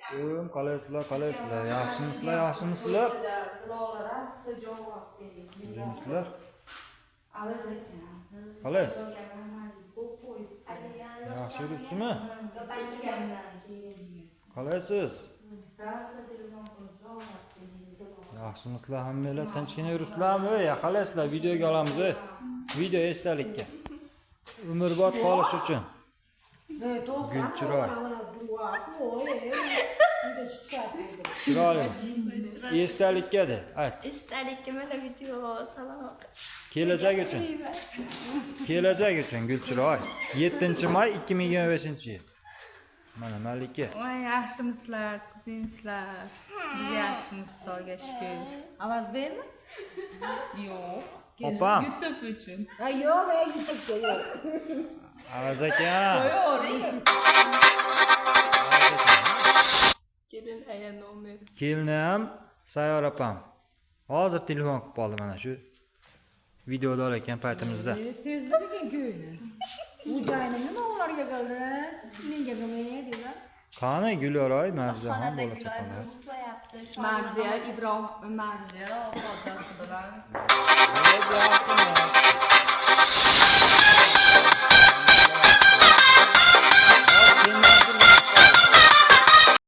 Qalaysizlar, qalaysizlar? Yaxshimisizlar, yaxshimisizlar? Sizlar? Qalaysiz? Yaxshi yuribsizmi? Qalaysiz? Yaxshimisizlar, hammalar tinchgina yuribsizlarmi? Qalaysizlar? Videoga olamiz. Video esdalikka. Umrbod qolish uchun. Gulchiroy. Chiroyli. Esdalikka de. Ayt. Esdalikka mana video salom. Kelajak uchun. Kelajak uchun Gulchiroy. 7-may 2025-yil. Mana Malika. Voy, yaxshimisizlar, qizimsizlar. Biz yaxshimiz, Xudoga shukr. Ovoz bermi? Yo'q. Opam. YouTube uchun. Yo'q, YouTube'ga yo'q. Avaz aka. Kelin aya nomer. Kelinim Sayyor opam. Hozir telefon qilib qoldi mana shu videoda olayotgan paytimizda. Sezdirding kuyni. Bu joyni nima ularga qildi? Menga nima dedilar? Qani Guloray Marza ham bola chaqalar. Marziya, Ibrohim, Marziya, otasi bilan. Yaxshimi?